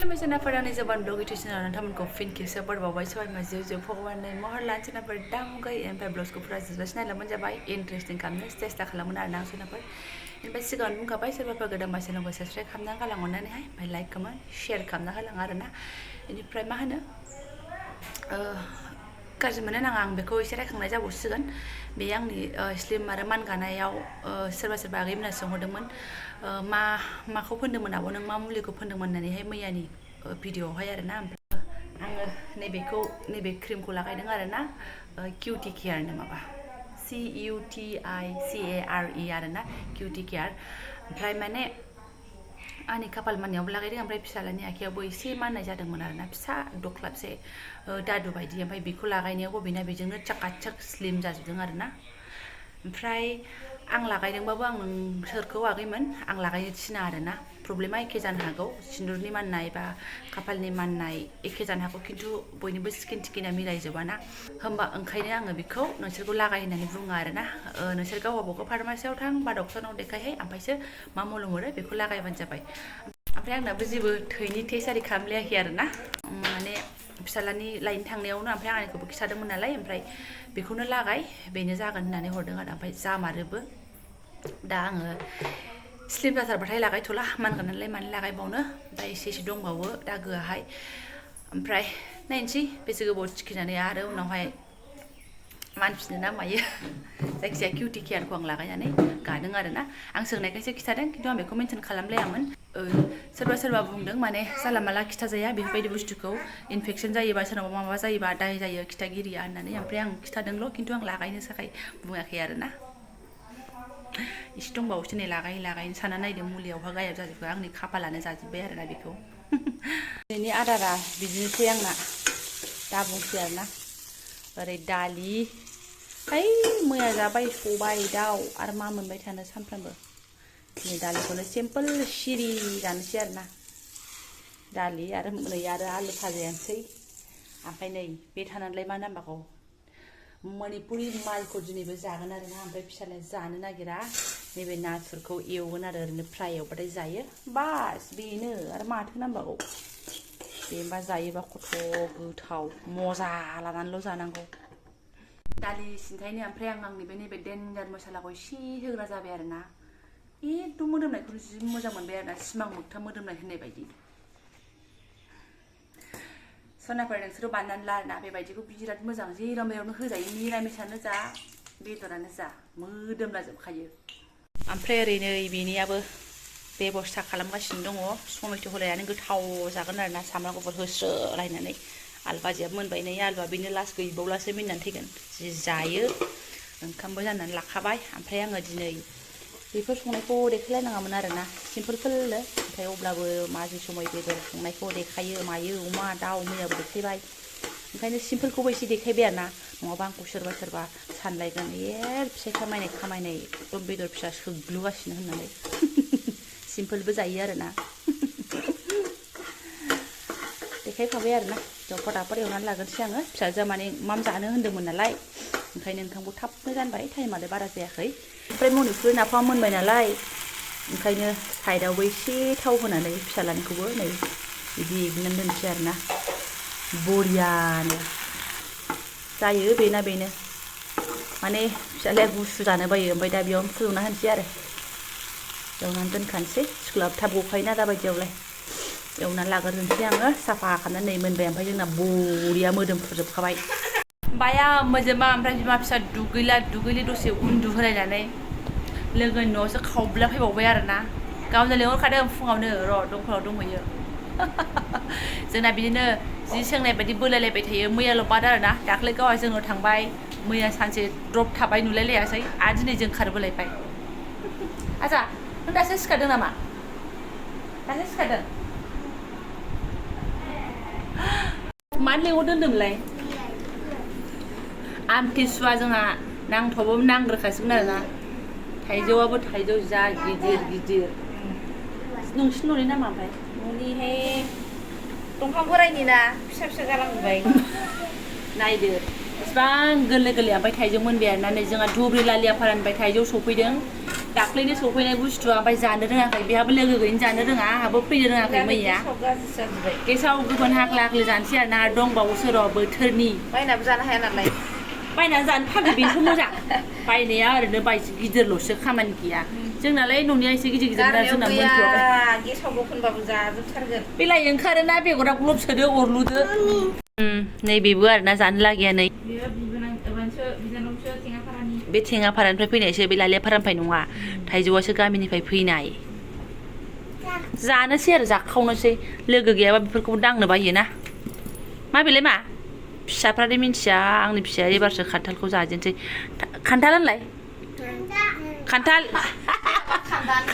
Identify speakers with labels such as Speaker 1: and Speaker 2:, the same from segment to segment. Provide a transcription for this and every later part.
Speaker 1: Misanapur ani Jobanivlog itu channel nonton fin kisah berbawa soal mazhab Pokwan dan mohon lancar napur dam gai empat blog ko pura jelas na lamun jabai interesting kamnya test tak lamun ada nang sunapur empat segan muka bai serba pergada masih nunggu subscribe kamna kalangan nani hai by like comment share kamna kalang arana ini prima hana गाज्रि मोनो नाङा आं बेखौ एसे रायखांनाय जाबावसिगोन बे आंनि slim आरो मानगानायाव सोरबा सोरबा आगैमोना सोंहरदोंमोन माखौ फोन्दोंमोन आब' नों मा मुलिखौ फोन्दोंमोन होननानैहाय मैयानि भिडिअआवहाय आरोना आङो नैबे क्रिमखौ लागायदों आरोना किउटि केयारनि माबा CUTICARE आरोना किउटि केयार ओमफ्राय माने आंनि खाफाल माननायावबो लागायदों ओमफ्राय फिसालानि आखायावबो एसे माननाय जादोंमोन आरोना फिसा दख्लाबसे दादु बायदि ओमफ्राय बेखौ लागायनायावबो बेना बेजोंनो चाकाचाक स्लिम जाजोबदों आरोना ओमफ्राय आं लागायदोंबाबो आं सोरखौ आगैमोन आं लागायनो थिना आरोना प्रब्लेमा एखे जानो हागौ सिन्दुरनि माननाय बा खाफालनि माननाय एखे जानो हागौ खिन्थु बयनिबो स्किन टिकिना मिलायजोबाना होमबा ओंखायनो आङो बेखौ नोंसोरखौ लागाय होननानै बुङो आरोना नोंसोर गावबा गाव फार्मासियाव थां बा डक्टरनाव देखायहै ओमफ्रायसो मा मुलि हरो बेखौ लागायबानो जाबाय ओमफ्राय आंनाबो जेबो थैनि टेस्ट आरि खालामलायाखै आरोना माने फिसालानि लायनो थांनायावनो ओमफ्राय आं आंनिखौबो खिथादोंमोन नालाय ओमफ्राय बेखौनो लागाय बेनो जागोन होननानै हरदों आरो ओमफ्राय जामारोबो दा आङो स्लिम जाथारबाथाय लागायथ'ला मानगोन नालाय मानो लागायबावनो दा एसे दंबावो दागोआहाय ओमफ्राय नायनोसै बेसे गोबाव थिखिनानै आरो उनावहाय मानफिनो ना मायो जायखिजाया किउटि केयारखौ आं लागायनानै गादों आरोना आं सोंनायखायसो खिथादों खिन्थु आं बेखौ मेनसन खालामलायामोन सोरबा बुंदों माने जाला माला खिथाजाया बेफोरबायदि बुस्थुखौ इनफेकसन जायोबा सोरनावबा माबा जायोबा दाय जायो खिथागिरिया होननानै ओमफ्राय आं खिथादोंल' खिन्थु आं लागायनो थाखाय बुङाखै आरोना एसे दंबावोसो नै लागायनो सानना नायदों मुलियावहा गायब जाजोबबाय आंनि खाफालानो जाजोब्बाय आरोना बेखौ दिनैनि आदारा बिदिनोसै आंना दा बुंसै आरोना ओरै दालि है मैया जाबाय सबाय दाउ आरो मा मोनबाय थानो सानफ्रामबो दिनै दालिखौनो सिम्पोल सिरि जानोसै आरोना दालि आरो नै आरो आलु भाजायानोसै ओमफ्राय नै बे थानानैलाय मा नांबावगौ मणिपुरि मालखौ दिनैबो जागोन आरोना ओमफ्राय फिसालाया जानो नागिरा नैबे नाथुरखौ एवगोन आरो ओरैनो फ्राय एवबाथाय जायो बास बेनो आरो माथो नांबावगौ बेनोबा जायोबा खथ' गोथाव मजा लानानैल' जानांगौ दालि सिन्थायनो ओमफ्राय आं आंनि नैबे डेन्जार मसलाखौ एसे होग्रा जाबाय आरोना एकदम मोदोमनायखौनो जि मोजां मोनबाय आरोना सिमां मोगथां मोदोमनाय होननाय बायदि सनाफोर नोंसोरो बानायनानै ला आरोना बेबायदिखौ बिराद मोजां जेराव मेरावनो होजायो निरामिसानो जा बेदरानो जा मोदोमला जोबखायो ओमफ्राय ओरैनो बेनियाबो बेबस्था खालामगासिनो दङ टमेट' होलायानो गोथाव जागोन आरोना सामब्राम गुफुर होस्रोलायनानै आलु भाजिया मोनबाय नै आलुआ बेनो लास्ट गैबावलासो मिन्नानै थैगोन जि जायो ओंखामबो जाननानै लाखाबाय ओमफ्राय आङो दिनै बेफोर संनायखौ देखायलायनाङामोन आरोना सिम्पोलफोरनो ओमफ्राय अब्लाबो माजे समाय बेदर संनायखौ देखायो मायो अमा दाउ मैयाबो देखायबाय ओंखायनो सिम्पोलखौबो एसे देखायबाय आरोना नङाबा आंखौ सोरबा सानलायगोन फिसाइ खामायनाय एकदम बेदर फिसा सोग्लुगासिनो होननानै सिम्पोलबो जायो आरोना देखायखाबाय आरोना फटाफट एवनानै लाग्रोनोसै आङो फिसाजोआ माने माम जानो होन्दोंमोन नालाय ओंखायनो ओंखामखौ थाबनो जानबाय टाइमालाय बारा जायाखै ओमफ्राय मनिपुरि नाफाम मोनबाय नालाय ओंखायनो साइडआवबो एसे थाव होनानै फिसालानिखौबो नै बिदि एग्लिनानै दोनसै आरोना बरियानो जायो बेनो माने फिसालाया गुसु जानो बायो ओमफ्राय दा बेयावनो फुदुंना होनोसै आरो एवनानै दोनखानोसै स्कुलाबो थाब गखायोना दाबायदियावलाय एवनानै लाग्रोनोसै आङो साफा खालामनानै नै मोनबाय ओमफ्राय जोंना बरिया मोदोमफ्रुजोबखाबाय बाया मोजोमा ओमफ्राय बिमा फिसा दुगैलि दसे उन्दुहोलायनानै लोगोनि न'आवसो खावब्ला फैबावबाय आरोना गावनो लिंहरखादों फुङावनो र' दंखलाव दंहैयो जोंना बिदिनो जि सोंनाय बायदि बोलायलायबाय थायो मैयाल' बाद आरोना दाख्लै गावहा जोंनाव थांबाय मैया सानसे द्रप थाबाय नुलायलायासै आरो दिनै जों खारबोलायबाय आजा नों दासो सिखारदों नामा दासो सिखारदों मानो लेंहरदों होन्दोंमोनलाय आमथिसुवा जोंहा नांथ'बाबो नांग्रोखासिगोन आरोना थाइजौआबो थाइजौ जा गिदिर नोंसिनि न'नि नामा ओमफ्राय
Speaker 2: न'निहाय दंफां बोरायनि ना फिसा जालांबाय
Speaker 1: नायदो बेसेबां गोरलै ओमफ्राय थाइजौ मोनबाय आरोना नै जोंहा धुब्रि लालियाफारानिफ्राय थाइजौ सफैदों दाख्लैनो सफैनाय बुस्थुआ ओमफ्राय जानो रोङाखै बेहाबो लोगो गैयैनो जानो रोङा आंहाबो फैनो रोङाखै मैया गेसाव गोफोन हाख्ला हाख्लि जानोसै आरो ना दंबावोसो र' बोथोरनि
Speaker 2: बायनाबो जानो हाया नालाय
Speaker 1: बायनानै जानो फागो बेथ' मोजां बायनाया ओरैनो बायसे गिदिरल'सो खामानि गैया जोंनालाय न'निया एसे गिदिर गिदिर जोंना मोनथ'वाखै
Speaker 2: गेसाव गोफोनबाबो जाजोबथारगोन
Speaker 1: बेलाय ओंखारोना बेगरा ग्लब सोदो अरलुदो नैबेबो आरोना जानो लागिया नै बे थेङाफारानिफ्राय फैनायसो बे लालियाफारानिफ्राय नङा थाइजौआसो गामिनिफ्राय फैनाय जानोसै आरो जाखावनोसै लोगो गैयाबा बेफोरखौबो दांनो बायोना मा बेलाय मा फिसाफ्रादे मिन्थिया आंनि फिसाया एबारसो खान्थालखौ जाजेनसै खान्थाल होनलाय खान्थाल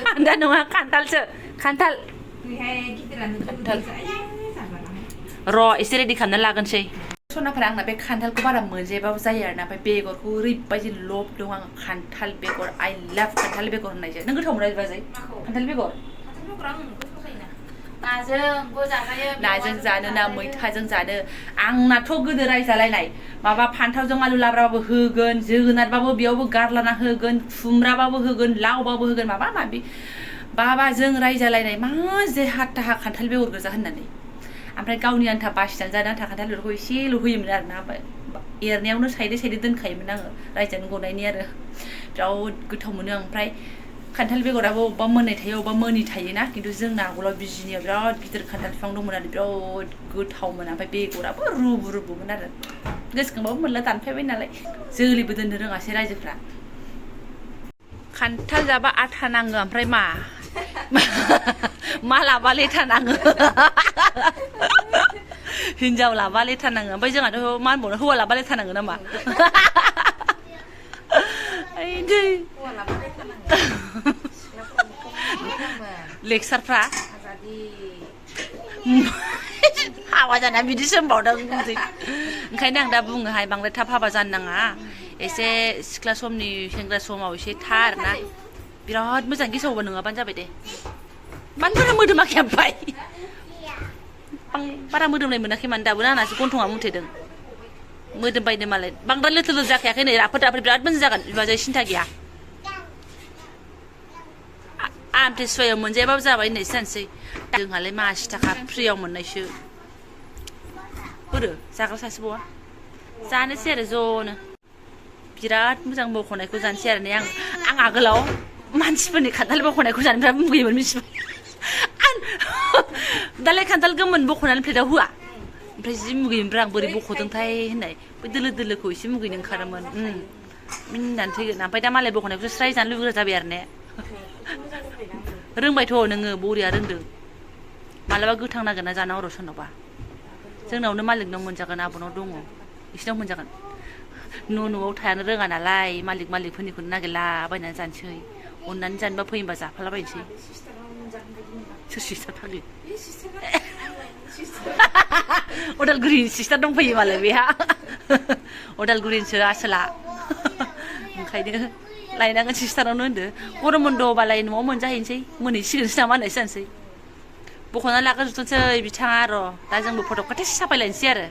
Speaker 1: खान्थाल नङा खान्थालसो खान्थाल र' एसे रेडि खालामना लागोनसै सनाफोरा आंना बे खान्थालखौ बारा मोनजायाबाबो जायो आरोना ओमफ्राय बेगरखौ ओरैबायदि लब दं आङो खान्थाल बेगर आइ लाभ खान्थाल बेगर होननायजों नों गोथाव मोना बाजै खान्थाल बेगर नाजों जानो ना मैथाजों जानो आंनाथ' गोदो रायजालायनाय माबा फान्थावजों आलु लाब्राबाबो होगोन जोगोनारबाबो बेयावबो गारलाना होगोन खुमब्राबाबो होगोन लावबाबो होगोन माबा माबि बाबाजों रायजालायनाय मा जे हाथाहा खान्थाल बेगर गोजा होननानै ओमफ्राय गावनि आन्था बासिनानै जानो आन्था खान्थाल बेगरखौ एसेल' होयोमोन आरोना एरनायावनो साइडे साइडे दोनखायोमोन आङो रायजानो गनायनि आरो बिराद गोथाव मोनो ओमफ्राय खान्थाल बेगराबो अबेबा मोननाय थायो अबेबा मोनि थायोना खिन्थु जोंना आगोलाव बिजिनियाव बिराद गिदिर खान्थाल बिफां दंमोन आरो बिराद गोथावमोन ओमफ्राय बेगराबो रुबु रुबुमोन आरो गोसोखांबाबो मोनला दानफायबाय नालाय जोलैबो दोननो रोङासै रायजोफ्रा खान्थाल जाबा आथा नाङो ओमफ्राय मा लाबा लेथा नाङो हिनजाव लाबा लेथा नाङो ओमफ्राय जोंहाथ' मा होनबावनो हौवा लाबा लेथा नाङो नामा लेक्सारफ्रा हाबा जाना बिदिसो होनबावदों ओंखायनो आं दा बुङोहाय बांद्राय थाब हाबा जानो नाङा एसे सिख्ला समनि सेंग्रा समाव एसे थार ना बिराद मोजां गेसावबा नङाबानो जाबाय दे मानो बारा मोदोमाखै ओमफ्राय बारा मोदोमनाय मोनाखै मानो दाबो आंनासो गन्थङा मुथेदों मोदोम बायनो मालाय बांद्राय लोथो लोथो जाखायाखै नै राफोद राफोद बिराद मोजां जागोन बिबाजै सिन्था गैया आमथिसुवायाव मोनजायाबाबो जाबाय होननायसो जानोसै जोंहालाय मा 80 थाखा फ्रियाव मोननायसो बोरो जाग्रा सासेबावा जानोसै आरो ज'नो बिराद मोजां बख'नायखौ जानोसै आरो ने आं आगोलाव मानसिफोरनि खान्थाल बख'नायखौ जानो बिराद मुगैयोमोन मिथिबाय दालाय खान्थाल गोमोन बख'नानै प्लेटाव होआ ओमफ्राय जि मुगैयोमोन आं बोरै बख'दोंथाय होननाय बै दोलो दोलोखौ एसे मुगैनो ओंखारोमोन मिनिनानै थैगोन ओमफ्राय दा मालाय बख'नायखौसो स्राय जानो लुबैग्रा जाबाय आरो ने रोंबायथ' नोङो बरिया रोंदों मालाबा गोथां नागिरना जानांगौ र' सोरनावबा जोंनावनो मालिकनाव मोनजागोन आब'नाव दङ बिसिनाव मोनजागोन न'आव थानो रोङा नालाय मालिकफोरनिखौनो नागिरला बायनानै जानोसै अननानै जानोबा फैयोबा जाफालाबायनोसै सोर सिस्टार फाग्लि उदालगुरि सिस्टार दंफैयो मालाय बेहा उदालगुरिनिसो आसोला ओंखायनो लायनांगोन सिस्टारावनो होनदो गरम बन्द'बालाय न'आव मोनजाहैनोसै मोनहैसिगोनसो नामा होननायसो जानोसै बख'नानै लाग्रोजोबथोंसै बिथाङा र' दा जोंबो फट' खाथि साफायलायनोसै आरो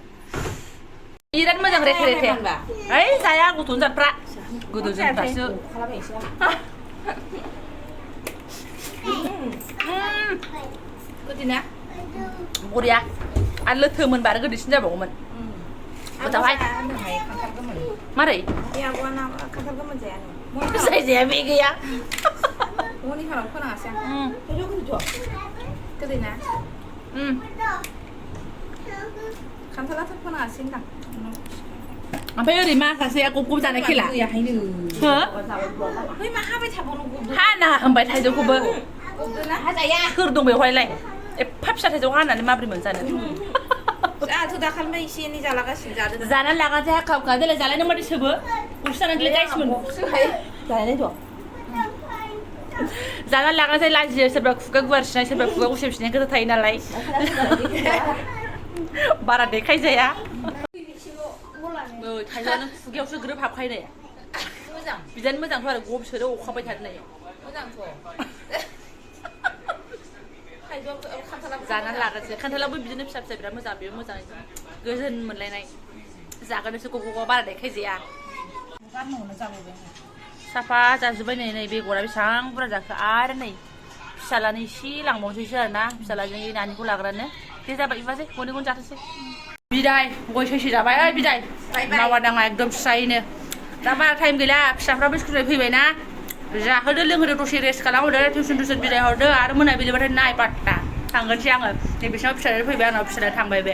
Speaker 1: बिराद मोजां रेथे रेथे ओइ जाया गथ'नो जाफ्रा गोदो जोंफ्रासो गोदैना बरिया आरो लोथो मोनबा आरो गोदैसिन जाबावगौमोन गोथावहाय मारै
Speaker 2: खान्थाल गोमोन
Speaker 1: जाया बे गैया
Speaker 2: मनि खालाम फोनाङासै आं गोदैना खान्थालाथ' फोनाङासै होनदां
Speaker 1: ओमफ्राय ओरै माखासेया गब जानाय खेला
Speaker 2: हो मा हाबाय थाबावनो
Speaker 1: हाना होनबाय थाइजौखौबो
Speaker 2: हाजाया
Speaker 1: सोर दं बेवहायलाय एफा फिसा थाइजौ हानानै माबोरै मोनजानो
Speaker 2: आंथ' दाखालिनिफ्राय एसे एनै जालागासिनो जादों
Speaker 1: जानानै लागासै हाखावखा देलाय जालायनो माथो सोबो गरसे जानानै जायसोमोन जानायथ' जानानै लागासै लाजियो सोरबा खुगा गुवार सिनाय सोरबा खुगा गुसेब सिनाय गोथाव थायो नालाय बारा देखायजाया थाइजौआनो खुगायावसो ग्रोब हाबखायो नै
Speaker 2: मोजां
Speaker 1: बिदिनो मोजांथ' आरो गब सोदो अखाबाय थादों नै
Speaker 2: मोजांथ'
Speaker 1: जानानै लागासै खान्थालाबो बिदिनो फिसा फिसा बिराद मोजां बेयो मोजाङै गोजोन मोनलायनाय जागोनसो गग'ग'आ बारा देखायजाया साफा जाजोब्बाय नै बेगरा बेसेबां बुरजा जाखो आरो नै फिसालानो एसे लांबावनोसैसो आरोना फिसालाजों नानिखौ लाग्रानो दे जाबाय बिबाजै गनिखौनो जाथोंसै बिदाय गय सैसे जाबाय ओइ बिदाय मावा दाङा एकदम स्रायनो दा बारा टाइम गैला फिसाफ्राबो स्कुलनिफ्राय फैबायना जाहोदो लोंहोदो दसे रेस्ट खालामहोदो टिउसन बिदाय हरदो आरो मोनाबिलिबाथाय नाय पात्ता थांगोनसै आङो नै बिसिनाव फिसालाया फैबाय आंनाव फिसालाया थांबाय बे